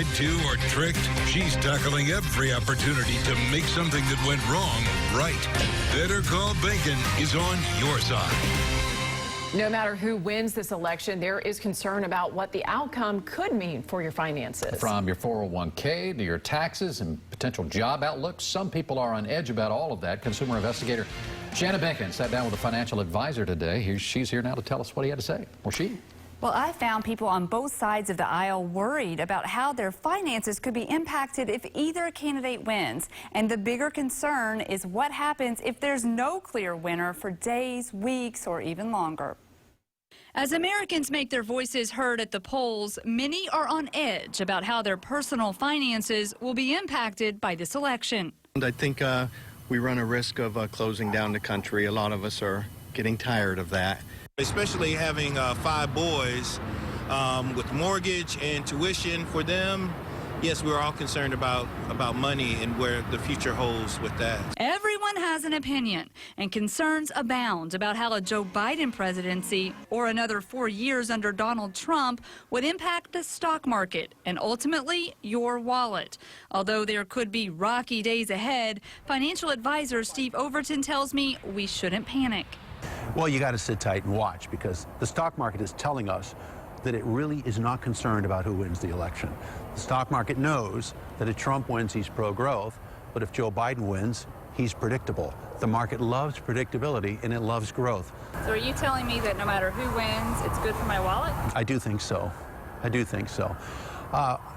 lied to, or tricked, she's tackling every opportunity to make something that went wrong right. Better Call Bacon is on your side. No matter who wins this election, there is concern about what the outcome could mean for your finances. From your 401k to your taxes and potential job outlook, some people are on edge about all of that. Consumer investigator Shannon Bacon sat down with a financial advisor today. She's here now to tell us what he had to say. Or she. Well, I found people on both sides of the aisle worried about how their finances could be impacted if either candidate wins. And the bigger concern is what happens if there's no clear winner for days, weeks, or even longer. As Americans make their voices heard at the polls, many are on edge about how their personal finances will be impacted by this election. I think we run a risk of closing down the country. A lot of us are getting tired of that. Especially having 5 boys with mortgage and tuition for them. Yes, we're all concerned about money and where the future holds with that. Everyone has an opinion, and concerns abound about how a Joe Biden presidency or another 4 years under Donald Trump would impact the stock market and ultimately your wallet. Although there could be rocky days ahead, financial advisor Steve Overton tells me we shouldn't panic. Well, you got to sit tight and watch, because the stock market is telling us that it really is not concerned about who wins the election. The stock market knows that if Trump wins, he's pro-growth, but if Joe Biden wins, he's predictable. The market loves predictability, and it loves growth. So are you telling me that no matter who wins, it's good for my wallet? I do think so. I do think so.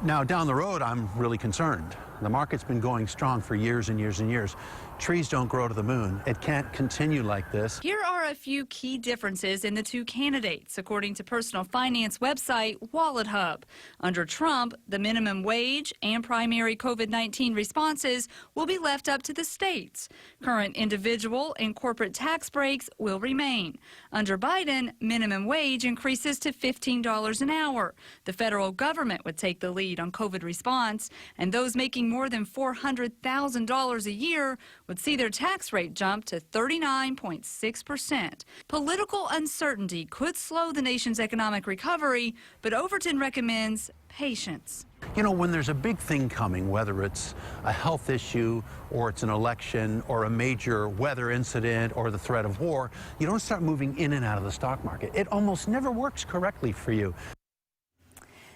Now, down the road, I'm really concerned. The market's been going strong for years and years and years. Trees don't grow to the moon. It can't continue like this. Here are a few key differences in the two candidates, according to personal finance website WalletHub. Under Trump, the minimum wage and primary COVID-19 responses will be left up to the states. Current individual and corporate tax breaks will remain. Under Biden, minimum wage increases to $15 an hour. The federal government would take the lead on COVID response, and those making more than $400,000 a year would see their tax rate jump to 39.6%. Political uncertainty could slow the nation's economic recovery, but Overton recommends patience. You know, when there's a big thing coming, whether it's a health issue or it's an election or a major weather incident or the threat of war, you don't start moving in and out of the stock market. It almost never works correctly for you.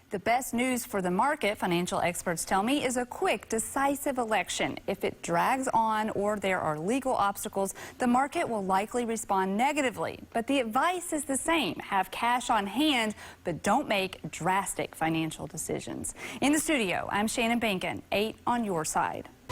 The best news for the market, financial experts tell me, is a quick, decisive election. If it drags on or there are legal obstacles, the market will likely respond negatively. But the advice is the same. Have cash on hand, but don't make drastic financial decisions. In the studio, I'm Shannon Bacon, 8 on your side.